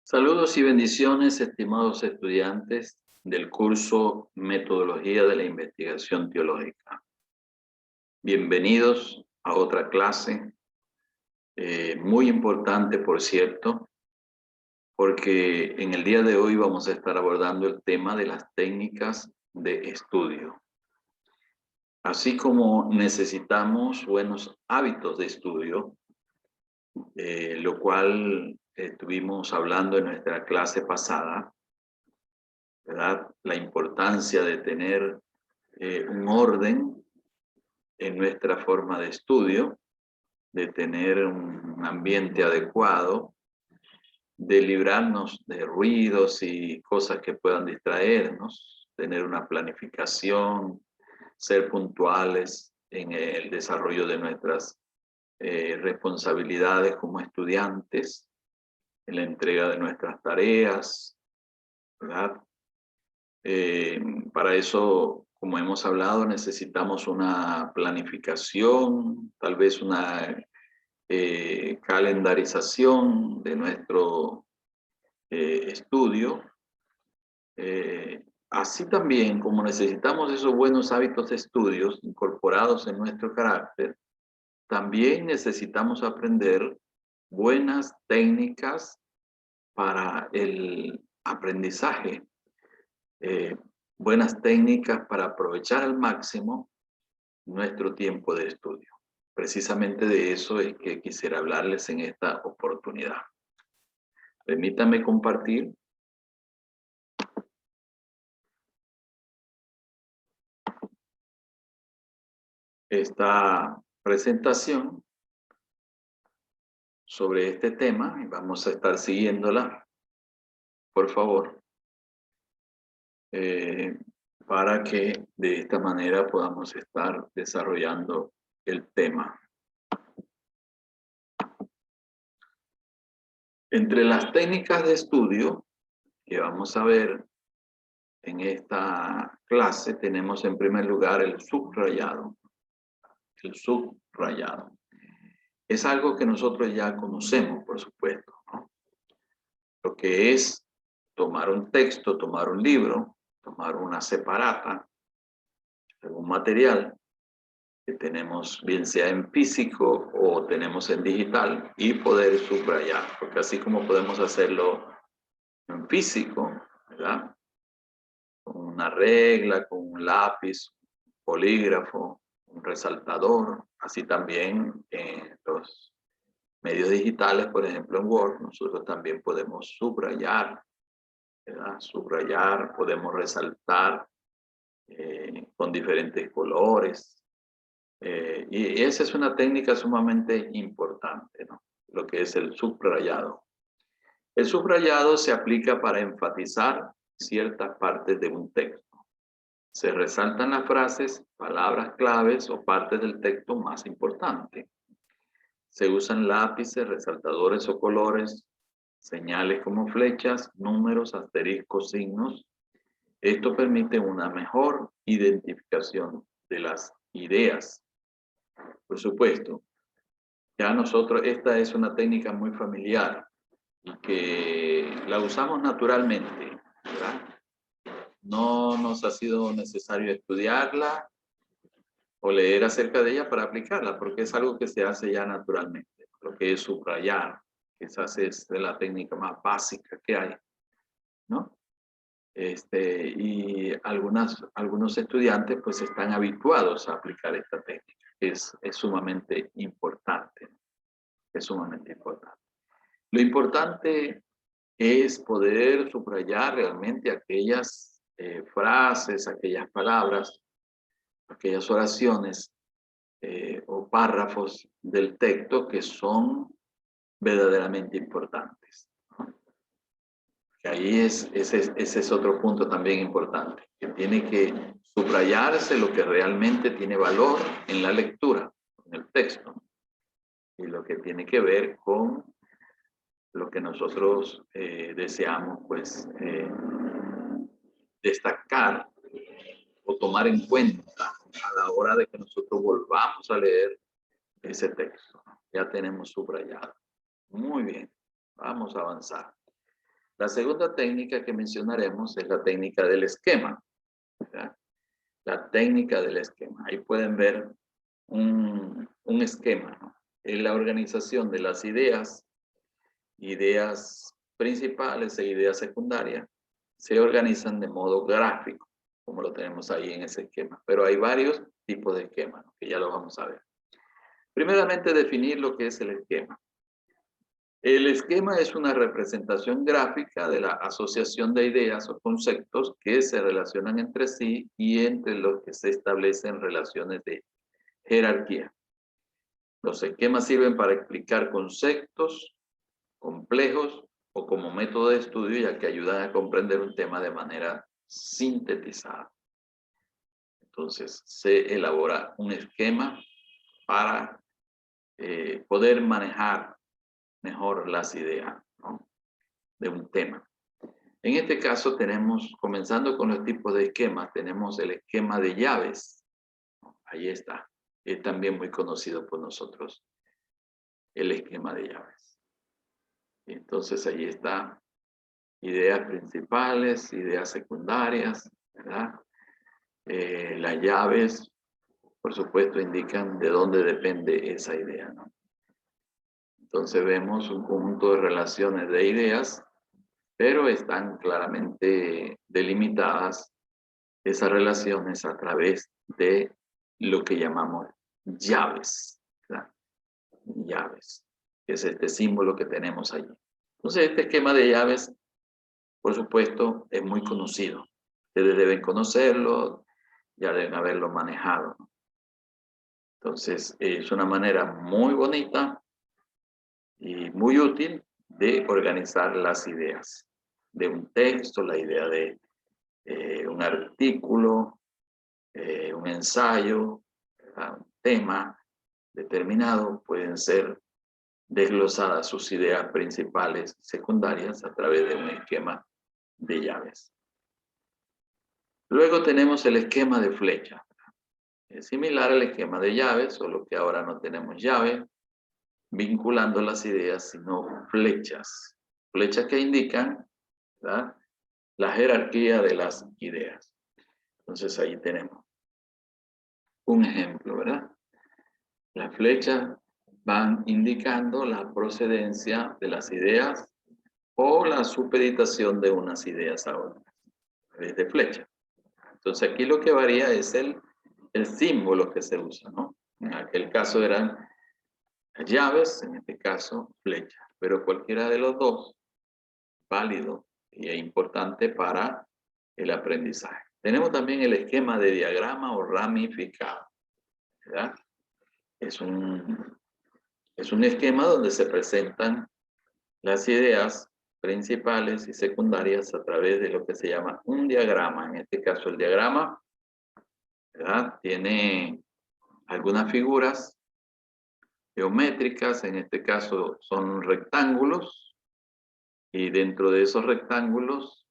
Saludos y bendiciones, estimados estudiantes del curso Metodología de la Investigación Teológica. Bienvenidos a otra clase, muy importante, por cierto, porque en el día de hoy vamos a estar abordando el tema de las técnicas de estudio. Así como necesitamos buenos hábitos de estudio, lo cual estuvimos hablando en nuestra clase pasada, ¿verdad? La importancia de tener un orden en nuestra forma de estudio, de tener un ambiente adecuado, de librarnos de ruidos y cosas que puedan distraernos, tener una planificación, ser puntuales en el desarrollo de nuestras responsabilidades como estudiantes, en la entrega de nuestras tareas, ¿verdad? Para eso, como hemos hablado, necesitamos una planificación, tal vez una calendarización de nuestro estudio. Así también, como necesitamos esos buenos hábitos de estudios incorporados en nuestro carácter, también necesitamos aprender buenas técnicas para el aprendizaje. Buenas técnicas para aprovechar al máximo nuestro tiempo de estudio. Precisamente de eso es que quisiera hablarles en esta oportunidad. Permítanme compartir. Esta presentación sobre este tema y vamos a estar siguiéndola, por favor, para que de esta manera podamos estar desarrollando el tema. Entre las técnicas de estudio que vamos a ver en esta clase tenemos en primer lugar el subrayado. El subrayado. Es algo que nosotros ya conocemos, por supuesto, ¿no? Lo que es tomar un texto, tomar un libro, tomar una separata, algún material que tenemos, bien sea en físico o tenemos en digital, y poder subrayar, porque así como podemos hacerlo en físico, ¿verdad? Con una regla, con un lápiz, un bolígrafo, un resaltador, así también en los medios digitales, por ejemplo en Word, nosotros también podemos subrayar, ¿verdad? Subrayar, podemos resaltar con diferentes colores. Y esa es una técnica sumamente importante, ¿no? Lo que es el subrayado. El subrayado se aplica para enfatizar ciertas partes de un texto. Se resaltan las frases, palabras claves o partes del texto más importantes. Se usan lápices, resaltadores o colores, señales como flechas, números, asteriscos, signos. Esto permite una mejor identificación de las ideas. Por supuesto, ya nosotros, esta es una técnica muy familiar y que la usamos naturalmente, ¿verdad? No nos ha sido necesario estudiarla o leer acerca de ella para aplicarla, porque es algo que se hace ya naturalmente. Lo que es subrayar, quizás es de la técnica más básica que hay, ¿no? Y algunos estudiantes pues están habituados a aplicar esta técnica, que es sumamente importante, es sumamente importante. Lo importante es poder subrayar realmente aquellas frases, aquellas palabras, aquellas oraciones o párrafos del texto que son verdaderamente importantes, ¿no? Que ahí ese es otro punto también importante, que tiene que subrayarse lo que realmente tiene valor en la lectura, en el texto, y lo que tiene que ver con lo que nosotros deseamos, pues, destacar o tomar en cuenta a la hora de que nosotros volvamos a leer ese texto. Ya tenemos subrayado. Muy bien, vamos a avanzar. La segunda técnica que mencionaremos es la técnica del esquema, ¿verdad? La técnica del esquema. Ahí pueden ver un esquema, ¿no? Es la organización de las ideas principales e ideas secundarias, se organizan de modo gráfico, como lo tenemos ahí en ese esquema. Pero hay varios tipos de esquemas, ¿no? Que ya lo vamos a ver. Primeramente, definir lo que es el esquema. El esquema es una representación gráfica de la asociación de ideas o conceptos que se relacionan entre sí y entre los que se establecen relaciones de jerarquía. Los esquemas sirven para explicar conceptos complejos o como método de estudio, ya que ayudan a comprender un tema de manera sintetizada. Entonces, se elabora un esquema para poder manejar mejor las ideas, ¿no?, de un tema. En este caso tenemos, comenzando con los tipos de esquemas, tenemos el esquema de llaves. Ahí está. Es también muy conocido por nosotros, el esquema de llaves. Entonces ahí está. Ideas principales, ideas secundarias, ¿verdad? Las llaves, por supuesto, indican de dónde depende esa idea, ¿no? Entonces vemos un conjunto de relaciones de ideas, pero están claramente delimitadas esas relaciones a través de lo que llamamos llaves, ¿verdad? Llaves, que es este símbolo que tenemos allí. Entonces, este esquema de llaves, por supuesto, es muy conocido. Ustedes deben conocerlo, ya deben haberlo manejado, ¿no? Entonces, es una manera muy bonita y muy útil de organizar las ideas de un texto, la idea de un artículo, un ensayo, un tema determinado. Pueden ser desglosadas sus ideas principales, secundarias, a través de un esquema de llaves. Luego tenemos el esquema de flecha. Es similar al esquema de llaves, solo que ahora no tenemos llave vinculando las ideas, sino flechas. Flechas que indican, ¿verdad?, la jerarquía de las ideas. Entonces ahí tenemos un ejemplo, ¿verdad? Las flechas van indicando la procedencia de las ideas o la supeditación de unas ideas a otras, de flecha. Entonces aquí lo que varía es el símbolo que se usa, ¿no? En aquel caso eran llaves, en este caso flechas, pero cualquiera de los dos válido y es importante para el aprendizaje. Tenemos también el esquema de diagrama o ramificado, ¿verdad? Es un esquema donde se presentan las ideas principales y secundarias a través de lo que se llama un diagrama. En este caso el diagrama, ¿verdad?, tiene algunas figuras geométricas, en este caso son rectángulos, y dentro de esos rectángulos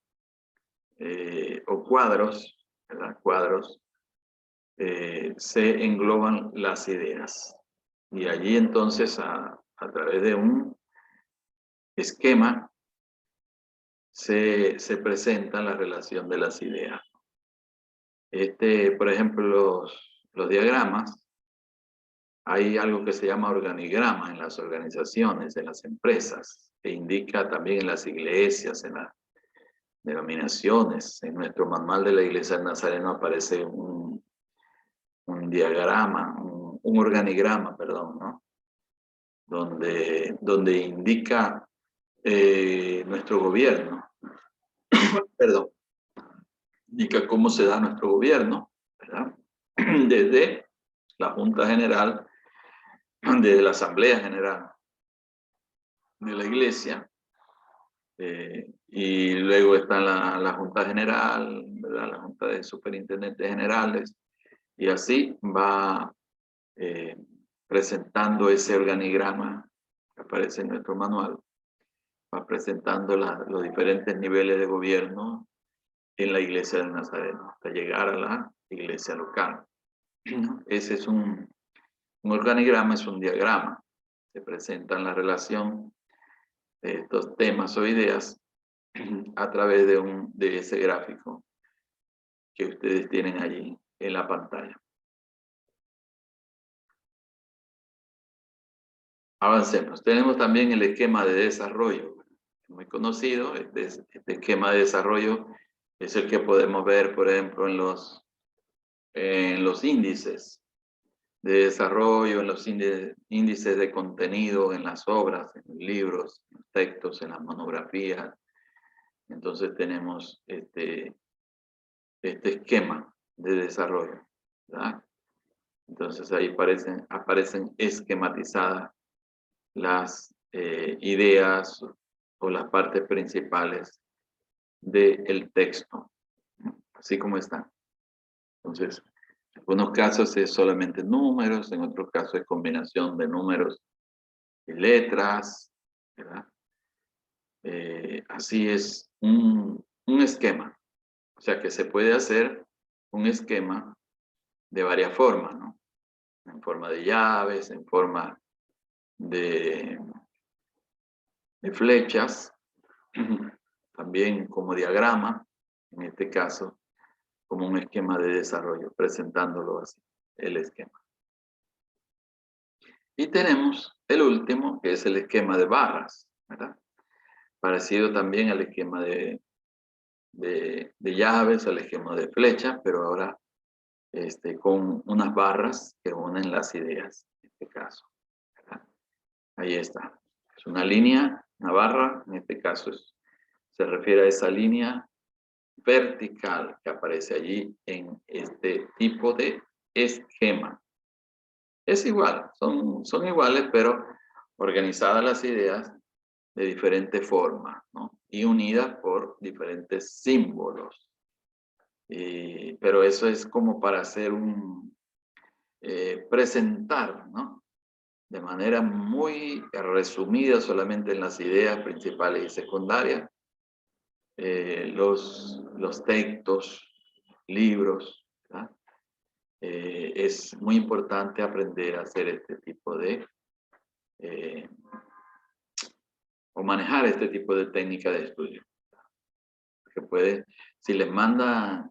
o cuadros, ¿verdad?, cuadros, se engloban las ideas. Y allí entonces a través de un esquema se presenta la relación de las ideas. Por ejemplo, los diagramas, hay algo que se llama organigrama en las organizaciones, en las empresas, que indica también en las iglesias, en las denominaciones. En nuestro manual de la Iglesia del Nazareno aparece un diagrama, un organigrama, perdón, ¿no? Donde indica nuestro gobierno, perdón, indica cómo se da nuestro gobierno, ¿verdad? Desde la Junta General, desde la Asamblea General de la Iglesia, y luego está la Junta General, ¿verdad?, la Junta de Superintendentes Generales, y así va presentando ese organigrama que aparece en nuestro manual, va presentando los diferentes niveles de gobierno en la Iglesia del Nazareno, hasta llegar a la iglesia local. Ese es un organigrama, es un diagrama. Se presentan la relación de estos temas o ideas a través de ese gráfico que ustedes tienen allí en la pantalla. Avancemos. Tenemos también el esquema de desarrollo, muy conocido. Este esquema de desarrollo es el que podemos ver, por ejemplo, en los índices de desarrollo, en los índices de contenido, en las obras, en los libros, en los textos, en las monografías. Entonces tenemos este esquema de desarrollo, ¿verdad? Entonces ahí aparecen esquematizadas las ideas o las partes principales del texto, así como están. Entonces, en algunos casos es solamente números, en otros casos es combinación de números y letras, ¿verdad? Así es un esquema. O sea que se puede hacer un esquema de varias formas, ¿no? En forma de llaves, en forma de flechas, también como diagrama, en este caso, como un esquema de desarrollo, presentándolo así, el esquema. Y tenemos el último, que es el esquema de barras, ¿verdad? Parecido también al esquema de llaves, al esquema de flechas, pero ahora con unas barras que unen las ideas, en este caso, ¿verdad? Ahí está. Es una línea, una barra, en este caso se refiere a esa línea vertical que aparece allí en este tipo de esquema. Es igual, son iguales, pero organizadas las ideas de diferente forma, ¿no? Y unidas por diferentes símbolos. Pero eso es como para hacer presentar, ¿no? De manera muy resumida, solamente en las ideas principales y secundarias, los textos, libros, ¿verdad? Es muy importante aprender a hacer este tipo de, o manejar este tipo de técnica de estudio. Que puede, si les manda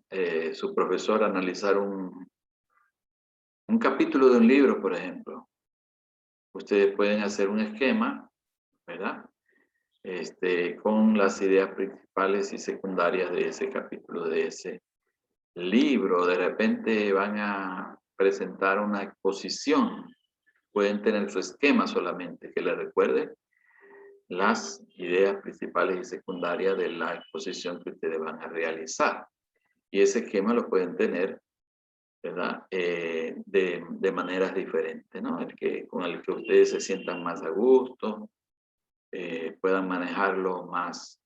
su profesor a analizar un capítulo de un libro, por ejemplo, ustedes pueden hacer un esquema, ¿verdad? Con las ideas principales y secundarias de ese capítulo, de ese libro. De repente van a presentar una exposición. Pueden tener su esquema solamente, que les recuerde las ideas principales y secundarias de la exposición que ustedes van a realizar. Y ese esquema lo pueden tener, ¿verdad? De maneras diferentes, ¿no? Con el que ustedes se sientan más a gusto, puedan manejarlo más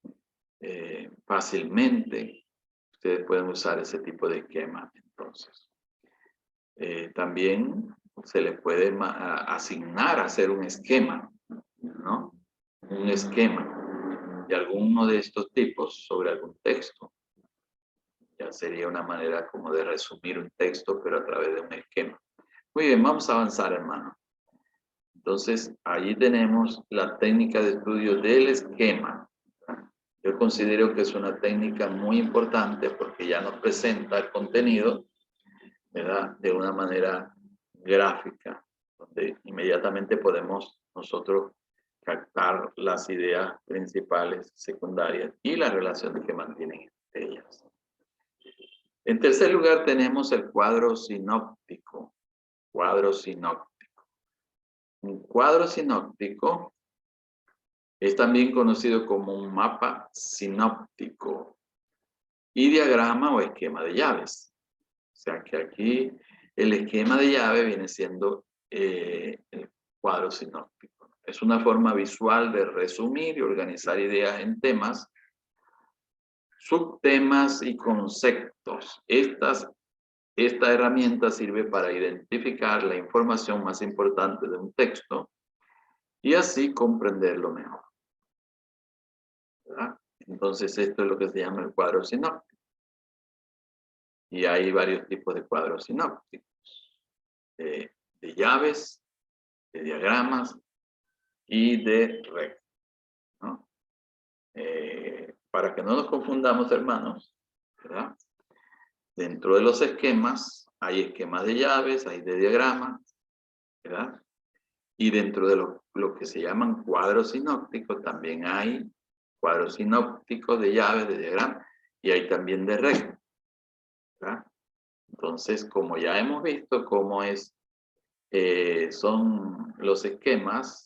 fácilmente. Ustedes pueden usar ese tipo de esquema, entonces. También se les puede asignar a hacer un esquema, ¿no? Un esquema de alguno de estos tipos sobre algún texto. Ya sería una manera como de resumir un texto, pero a través de un esquema. Muy bien, vamos a avanzar, hermano. Entonces, allí tenemos la técnica de estudio del esquema. Yo considero que es una técnica muy importante porque ya nos presenta el contenido, ¿verdad? De una manera gráfica, donde inmediatamente podemos nosotros captar las ideas principales, secundarias y las relaciones que mantienen entre ellas. En tercer lugar tenemos el cuadro sinóptico. Cuadro sinóptico. Un cuadro sinóptico es también conocido como un mapa sinóptico y diagrama o esquema de llaves. O sea que aquí el esquema de llave viene siendo el cuadro sinóptico. Es una forma visual de resumir y organizar ideas en temas, subtemas y conceptos. Esta herramienta sirve para identificar la información más importante de un texto y así comprenderlo mejor, ¿verdad? Entonces esto es lo que se llama el cuadro sinóptico. Y hay varios tipos de cuadros sinópticos, de llaves, de diagramas y de red, ¿no? para que no nos confundamos, hermanos, ¿verdad? Dentro de los esquemas, hay esquemas de llaves, hay de diagramas, ¿verdad? Y dentro de lo que se llaman cuadros sinópticos, también hay cuadros sinópticos de llaves, de diagramas, y hay también de red, ¿verdad? Entonces, como ya hemos visto cómo son los esquemas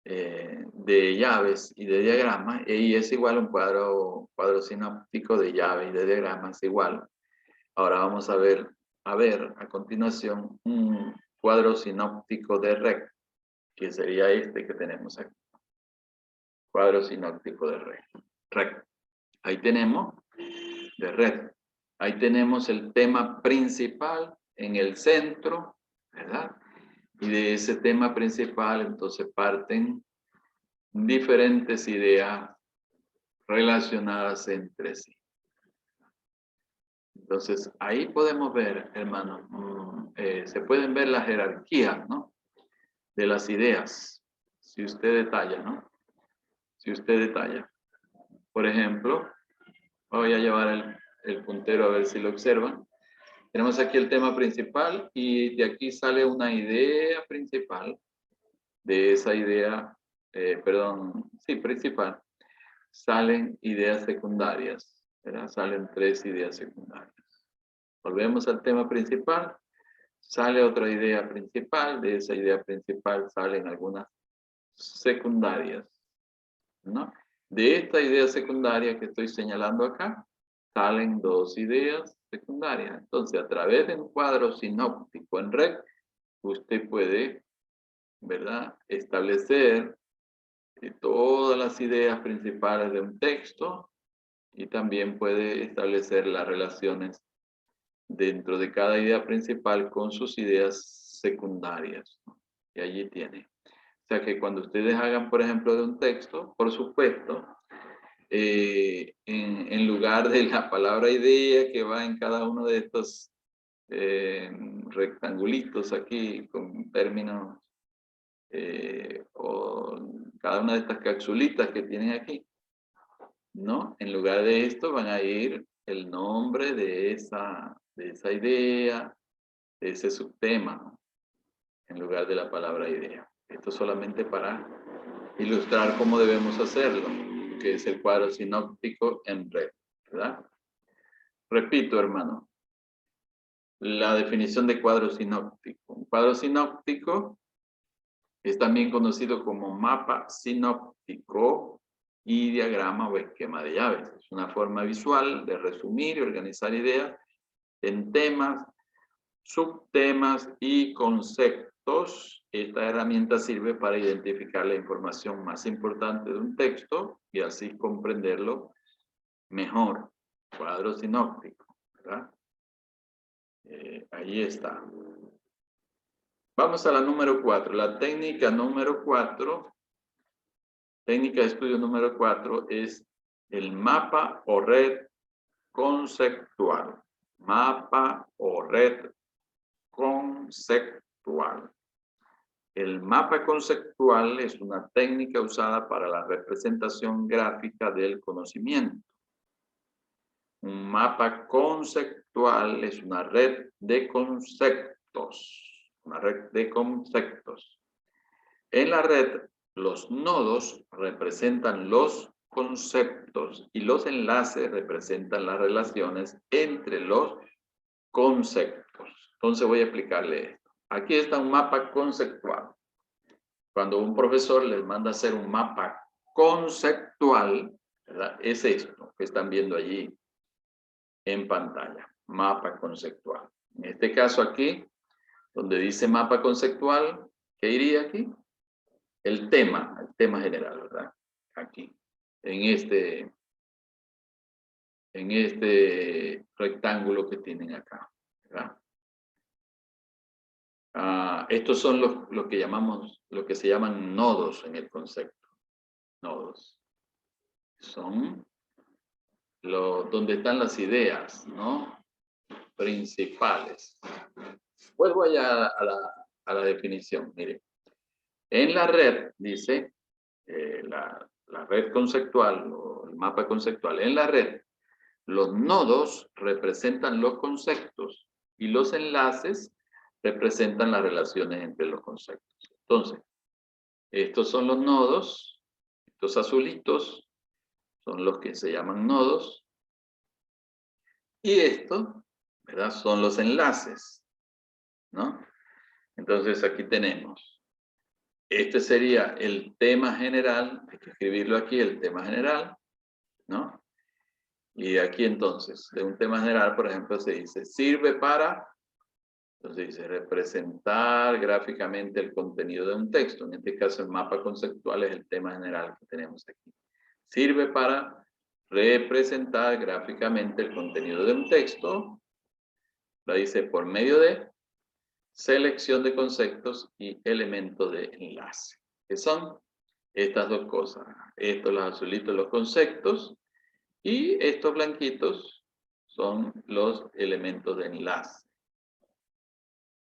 de llaves y de diagramas, y es igual un cuadro sinóptico de llaves y de diagramas, igual. Ahora vamos a ver a continuación un cuadro sinóptico de red, que sería este que tenemos aquí. Cuadro sinóptico de red. Ahí tenemos de red. Ahí tenemos el tema principal en el centro, ¿verdad? Y de ese tema principal entonces parten diferentes ideas relacionadas entre sí. Entonces, ahí podemos ver, hermanos, se pueden ver las jerarquías, ¿no? De las ideas, si usted detalla, ¿no? Si usted detalla. Por ejemplo, voy a llevar el puntero a ver si lo observan. Tenemos aquí el tema principal y de aquí sale una idea principal. De esa idea, principal, salen ideas secundarias, ¿verdad? Salen 3 ideas secundarias. Volvemos al tema principal, sale otra idea principal, de esa idea principal salen algunas secundarias, ¿no? De esta idea secundaria que estoy señalando acá, salen 2 ideas secundarias. Entonces, a través de un cuadro sinóptico en red, usted puede, ¿verdad?, establecer todas las ideas principales de un texto y también puede establecer las relaciones dentro de cada idea principal con sus ideas secundarias, ¿no? Y allí tiene. O sea que cuando ustedes hagan, por ejemplo, de un texto, por supuesto, en lugar de la palabra idea que va en cada uno de estos rectangulitos aquí con términos, o cada una de estas capsulitas que tienen aquí, ¿no? En lugar de esto van a ir el nombre de esa idea, de ese subtema, ¿no? En lugar de la palabra idea. Esto solamente para ilustrar cómo debemos hacerlo, que es el cuadro sinóptico en red, ¿verdad? Repito, hermano, la definición de cuadro sinóptico. Un cuadro sinóptico es también conocido como mapa sinóptico y diagrama o esquema de llaves. Es una forma visual de resumir y organizar ideas en temas, subtemas y conceptos. Esta herramienta sirve para identificar la información más importante de un texto y así comprenderlo mejor. Cuadro sinóptico, ¿verdad? Ahí está. Vamos a la número 4. La técnica número 4, técnica de estudio número 4 es el mapa o red conceptual. Mapa o red conceptual. El mapa conceptual es una técnica usada para la representación gráfica del conocimiento. Un mapa conceptual es una red de conceptos. Una red de conceptos. En la red, los nodos representan los conceptos y los enlaces representan las relaciones entre los conceptos. Entonces voy a explicarle esto. Aquí está un mapa conceptual. Cuando un profesor les manda a hacer un mapa conceptual, ¿verdad?, es esto que están viendo allí en pantalla. Mapa conceptual. En este caso aquí, donde dice mapa conceptual, ¿qué iría aquí? El tema general, ¿verdad? Aquí, en este rectángulo que tienen acá, ¿verdad? Estos son lo que se llaman nodos en el concepto. Nodos. Son donde están las ideas, ¿no?, principales. Vuelvo allá a la definición. Mire, en la red, dice, la red conceptual o mapa conceptual. En la red, los nodos representan los conceptos y los enlaces representan las relaciones entre los conceptos. Entonces, estos son los nodos, estos azulitos son los que se llaman nodos, y estos, ¿verdad?, son los enlaces, ¿no? Entonces aquí tenemos, este sería el tema general, hay que escribirlo aquí, el tema general, ¿no? Y aquí entonces, de un tema general, por ejemplo, se dice, sirve para, entonces dice, representar gráficamente el contenido de un texto. En este caso, el mapa conceptual es el tema general que tenemos aquí. Sirve para representar gráficamente el contenido de un texto. Lo dice por medio de selección de conceptos y elementos de enlace. Que son estas dos cosas. Estos, los azulitos, los conceptos. Y estos blanquitos son los elementos de enlace.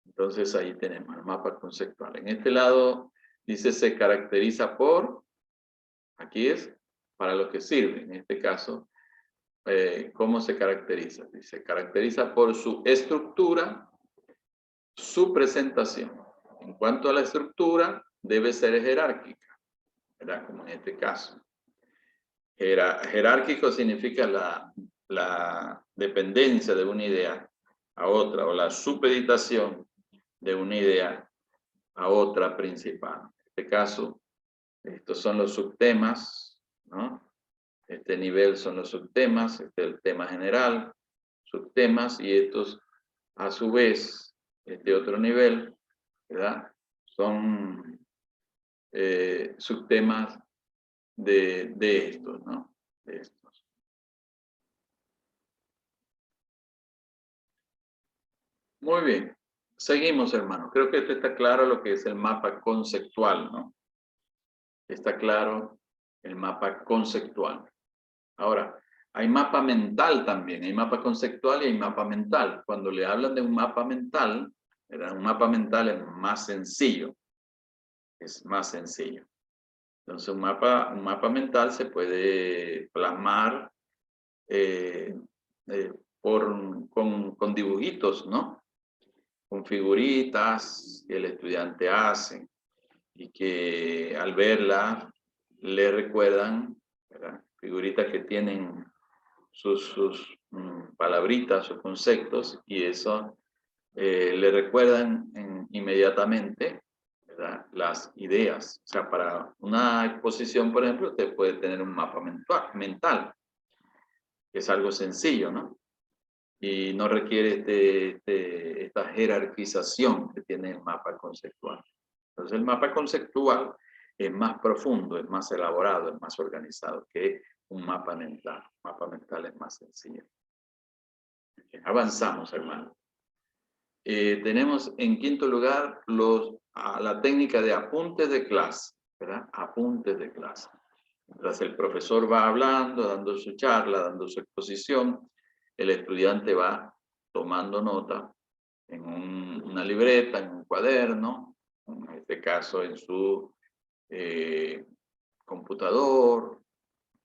Entonces ahí tenemos el mapa conceptual. En este lado dice se caracteriza por, aquí es para lo que sirve. En este caso, ¿cómo se caracteriza? Se caracteriza por su estructura, su presentación. En cuanto a la estructura, debe ser jerárquica, ¿verdad? Como en este caso. Jerárquico significa la dependencia de una idea a otra, o la supeditación de una idea a otra principal. En este caso, estos son los subtemas, ¿no? Este nivel son los subtemas, este es el tema general, subtemas, y estos, a su vez, este otro nivel, ¿verdad? Son subtemas de estos, ¿no? De estos. Muy bien. Seguimos, hermano. Creo que esto está claro lo que es el mapa conceptual, ¿no? Está claro el mapa conceptual. Ahora, hay mapa mental también. Hay mapa conceptual y hay mapa mental. Cuando le hablan de un mapa mental, ¿verdad? Un mapa mental es más sencillo. Es más sencillo. Entonces, un mapa mental se puede plasmar con dibujitos, ¿no? Con figuritas que el estudiante hace y que al verlas le recuerdan, ¿verdad? Figuritas que tienen sus palabritas, sus conceptos, y eso le recuerdan inmediatamente, ¿verdad?, las ideas. O sea, para una exposición, por ejemplo, usted puede tener un mapa mental, que es algo sencillo, ¿no? Y no requiere esta jerarquización que tiene el mapa conceptual. Entonces, el mapa conceptual es más profundo, es más elaborado, es más organizado que un mapa mental. Un mapa mental es más sencillo. Avanzamos, hermano. Tenemos en quinto lugar la técnica de apuntes de clase, ¿verdad? Apuntes de clase. Mientras el profesor va hablando, dando su charla, dando su exposición, el estudiante va tomando nota en una libreta, en un cuaderno, en este caso en su computador,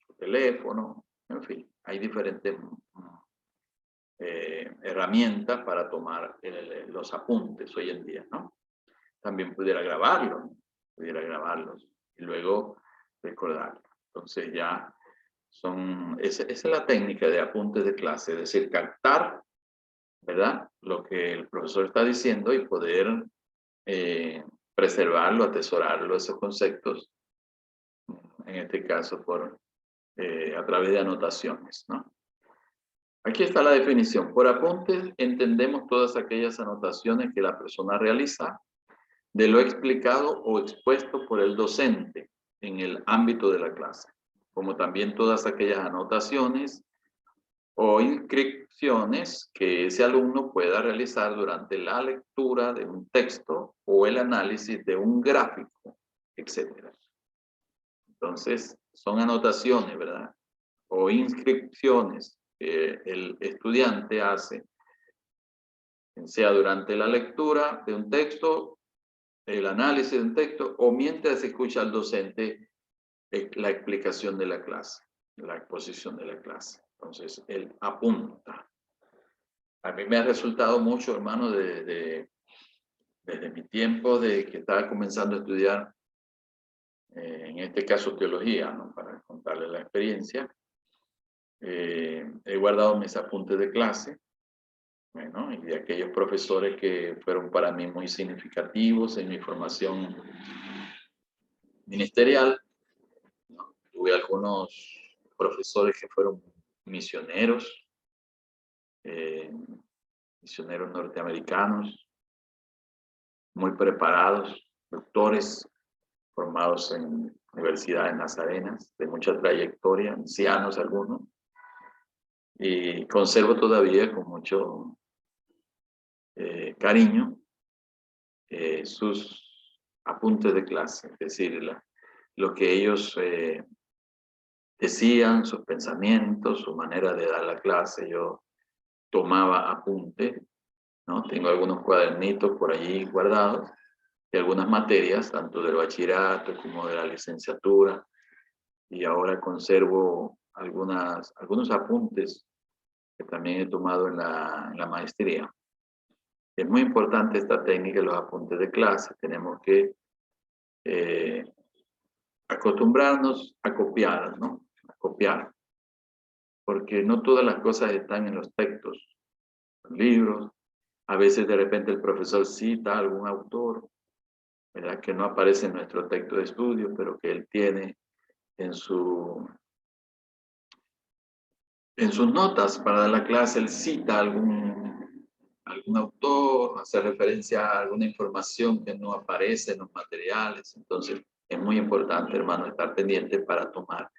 su teléfono, en fin, hay diferentes herramientas para tomar los apuntes hoy en día, ¿no? También pudiera grabarlos y luego recordarlo. Entonces ya esa es la técnica de apuntes de clase, es decir, captar, ¿verdad?, lo que el profesor está diciendo y poder preservarlo, atesorarlo, esos conceptos, en este caso a través de anotaciones, ¿no? Aquí está la definición. Por apuntes entendemos todas aquellas anotaciones que la persona realiza de lo explicado o expuesto por el docente en el ámbito de la clase, como también todas aquellas anotaciones o inscripciones que ese alumno pueda realizar durante la lectura de un texto o el análisis de un gráfico, etc. Entonces, son anotaciones, ¿verdad? O inscripciones que el estudiante hace, sea durante la lectura de un texto, el análisis de un texto, o mientras escucha al docente la explicación de la clase. la exposición de la clase. Entonces, él apunta. A mí me ha resultado mucho, hermano, desde mi tiempo de que estaba comenzando a estudiar, en este caso teología, ¿no? Para contarles la experiencia. He guardado mis apuntes de clase, bueno, y de aquellos profesores que fueron para mí muy significativos en mi formación ministerial, ¿no? Tuve algunos profesores que fueron misioneros, misioneros norteamericanos, muy preparados, doctores formados en universidades nazarenas, de mucha trayectoria, ancianos algunos, y conservo todavía con mucho cariño sus apuntes de clase, es decir, lo que ellos decían, sus pensamientos, su manera de dar la clase. Yo tomaba apunte, ¿no? Tengo algunos cuadernitos por allí guardados de algunas materias, tanto del bachillerato como de la licenciatura, y ahora conservo algunos apuntes que también he tomado en la maestría. Es muy importante esta técnica de los apuntes de clase. Tenemos que acostumbrarnos a copiar, ¿no? A copiar, porque no todas las cosas están en los textos, los libros. A veces de repente el profesor cita a algún autor, ¿verdad? Que no aparece en nuestro texto de estudio, pero que él tiene en sus notas para dar la clase. Él cita a algún autor, hace referencia a alguna información que no aparece en los materiales. Entonces, es muy importante, hermano, estar pendiente para tomar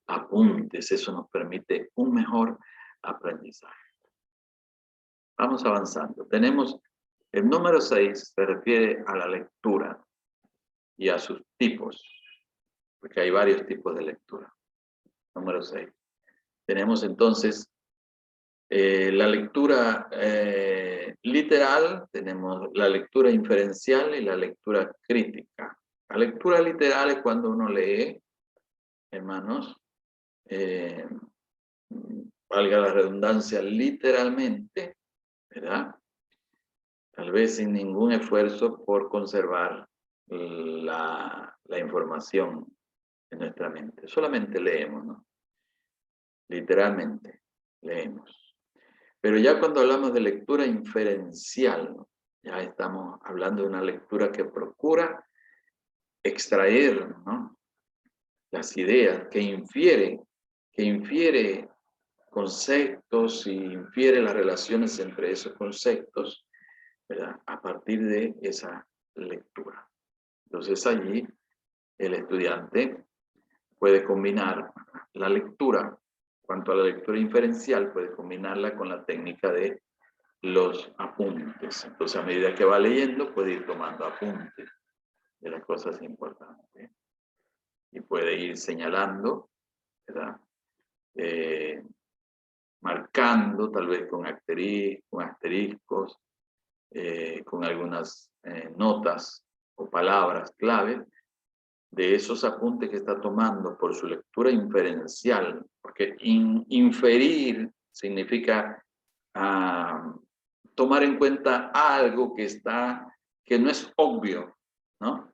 apuntes. Eso nos permite un mejor aprendizaje. Vamos avanzando. Tenemos el número 6, se refiere a la lectura y a sus tipos, porque hay varios tipos de lectura. Número 6. Tenemos entonces la lectura literal, tenemos la lectura inferencial y la lectura crítica. La lectura literal es cuando uno lee, hermanos, valga la redundancia, literalmente, ¿verdad? Tal vez sin ningún esfuerzo por conservar la información en nuestra mente. Solamente leemos, ¿no? Literalmente, leemos. Pero ya cuando hablamos de lectura inferencial, ¿no? Ya estamos hablando de una lectura que procura extraer, ¿no? Las ideas, que infiere conceptos y infiere las relaciones entre esos conceptos, ¿verdad? A partir de esa lectura. Entonces allí el estudiante puede combinar la lectura, cuanto a la lectura inferencial, puede combinarla con la técnica de los apuntes. Entonces, a medida que va leyendo, puede ir tomando apuntes de las cosas importantes. Y puede ir señalando, ¿verdad? Marcando, tal vez con asteriscos, con algunas notas o palabras clave de esos apuntes que está tomando por su lectura inferencial, porque inferir significa tomar en cuenta algo que no es obvio, ¿no?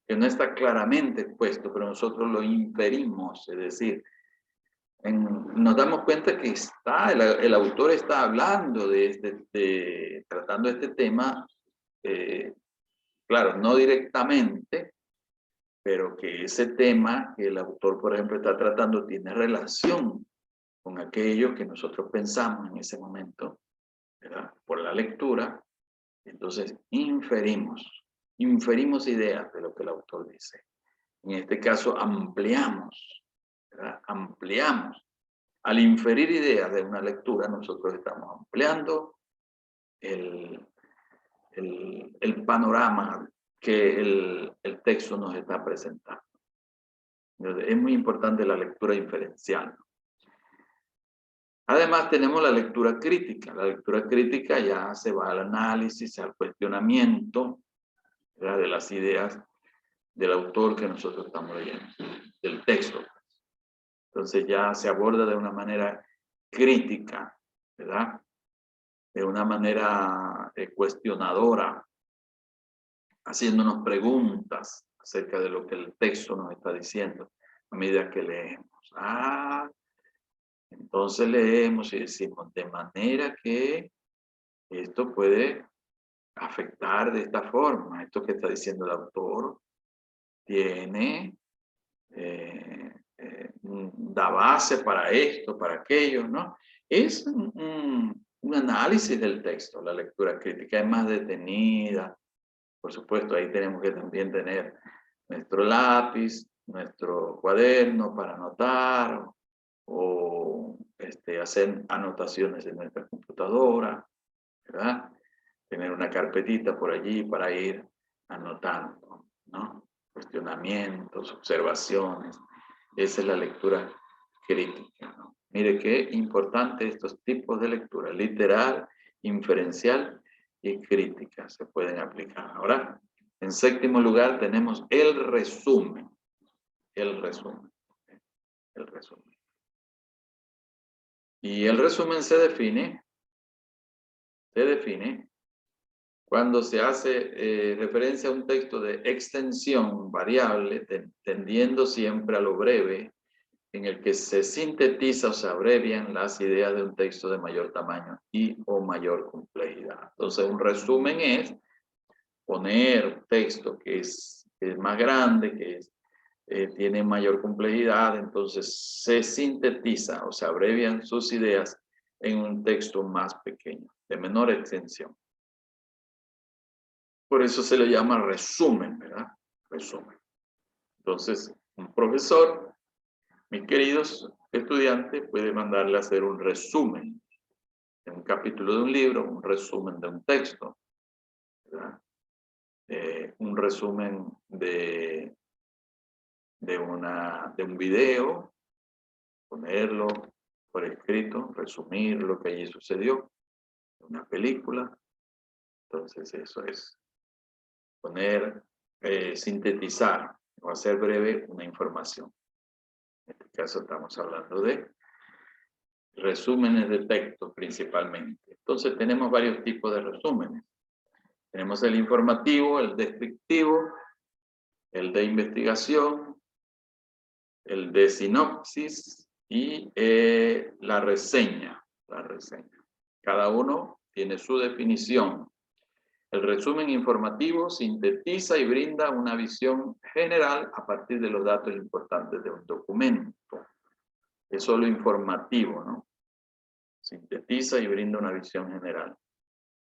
Que no está claramente expuesto, pero nosotros lo inferimos, es decir, nos damos cuenta que el autor está hablando tratando este tema, claro, no directamente, pero que ese tema que el autor, por ejemplo, está tratando tiene relación con aquello que nosotros pensamos en ese momento, ¿verdad? Por la lectura. Entonces inferimos ideas de lo que el autor dice. En este caso ampliamos, ¿verdad? Ampliamos. Al inferir ideas de una lectura, nosotros estamos ampliando el panorama que el texto nos está presentando. Es muy importante la lectura inferencial. Además, tenemos la lectura crítica. La lectura crítica ya se va al análisis, al cuestionamiento, ¿verdad? De las ideas del autor que nosotros estamos leyendo, del texto. Entonces ya se aborda de una manera crítica, ¿verdad? De una manera cuestionadora, haciéndonos preguntas acerca de lo que el texto nos está diciendo a medida que leemos. Entonces leemos y decimos, de manera que esto puede afectar de esta forma. Esto que está diciendo el autor tiene, da base para esto, para aquello, ¿no? Es un análisis del texto, la lectura crítica es más detenida. Por supuesto, ahí tenemos que también tener nuestro lápiz, nuestro cuaderno para anotar o hacer anotaciones en nuestra computadora, ¿verdad? Tener una carpetita por allí para ir anotando, ¿no? Cuestionamientos, observaciones. Esa es la lectura crítica, ¿no? Mire qué importante estos tipos de lectura, literal, inferencial y crítica, se pueden aplicar. Ahora, en séptimo lugar tenemos el resumen. El resumen. El resumen. Y el resumen se define cuando se hace referencia a un texto de extensión variable, tendiendo siempre a lo breve, en el que se sintetiza o se abrevian las ideas de un texto de mayor tamaño y o mayor complejidad. Entonces, un resumen es poner un texto que es más grande, que tiene mayor complejidad, entonces se sintetiza o se abrevian sus ideas en un texto más pequeño, de menor extensión. Por eso se le llama resumen, ¿verdad? Resumen. Entonces, un profesor, mis queridos estudiantes, puede mandarle a hacer un resumen de un capítulo de un libro, un resumen de un texto, ¿verdad? Un resumen de un video, ponerlo por escrito, resumir lo que allí sucedió, una película. Entonces eso es poner, sintetizar o hacer breve una información. En este caso estamos hablando de resúmenes de texto principalmente. Entonces tenemos varios tipos de resúmenes. Tenemos el informativo, el descriptivo, el de investigación, el de sinopsis y la reseña. La reseña. Cada uno tiene su definición. El resumen informativo sintetiza y brinda una visión general a partir de los datos importantes de un documento. Es solo informativo, ¿no? Sintetiza y brinda una visión general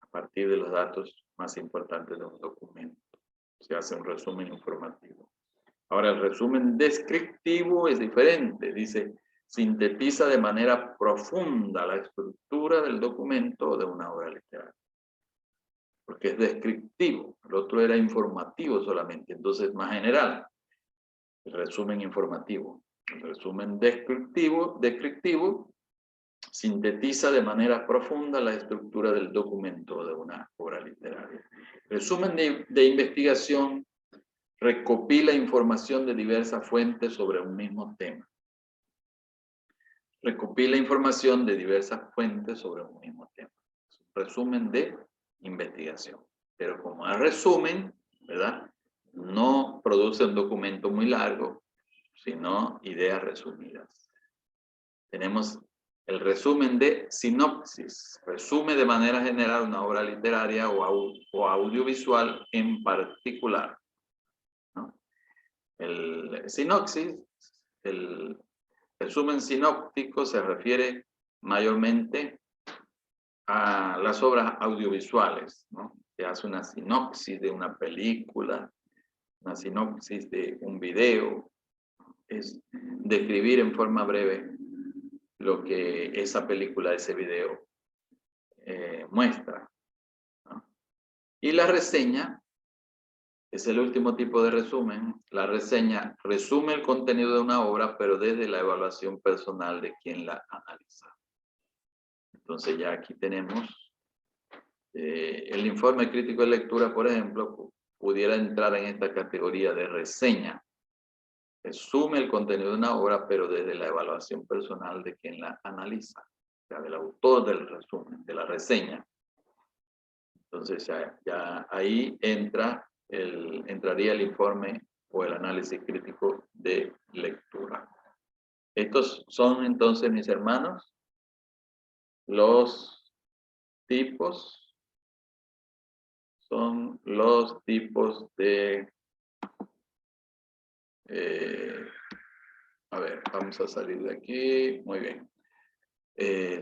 a partir de los datos más importantes de un documento. Se hace un resumen informativo. Ahora, el resumen descriptivo es diferente. Dice, sintetiza de manera profunda la estructura del documento o de una obra literaria. Porque es descriptivo. El otro era informativo solamente, entonces más general. El resumen informativo. El resumen descriptivo sintetiza de manera profunda la estructura del documento de una obra literaria. El resumen de investigación recopila información de diversas fuentes sobre un mismo tema. Recopila información de diversas fuentes sobre un mismo tema. Es un resumen de investigación. Pero como es resumen, ¿verdad? No produce un documento muy largo, sino ideas resumidas. Tenemos el resumen de sinopsis. Resume de manera general una obra literaria o audiovisual en particular, ¿no? El sinopsis, el resumen sinóptico se refiere mayormente a las obras audiovisuales, ¿no? Se hace una sinopsis de una película, una sinopsis de un video, es describir en forma breve lo que esa película, ese video muestra, ¿no? Y la reseña es el último tipo de resumen. La reseña resume el contenido de una obra, pero desde la evaluación personal de quien la analiza. Entonces ya aquí tenemos el informe crítico de lectura, por ejemplo, pudiera entrar en esta categoría de reseña. resume el contenido de una obra, pero desde la evaluación personal de quien la analiza, o sea, del autor del resumen, de la reseña. Entonces ya ahí entraría el informe o el análisis crítico de lectura. Estos son entonces, mis hermanos, los tipos, de, a ver, vamos a salir de aquí, muy bien.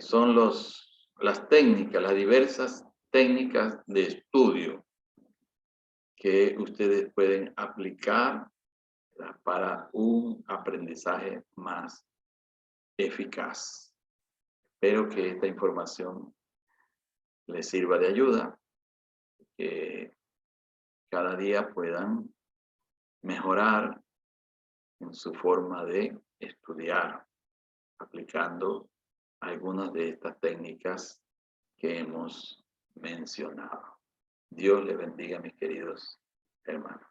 Son las técnicas, las diversas técnicas de estudio que ustedes pueden aplicar para un aprendizaje más eficaz. Espero que esta información les sirva de ayuda, que cada día puedan mejorar en su forma de estudiar, aplicando algunas de estas técnicas que hemos mencionado. Dios les bendiga, mis queridos hermanos.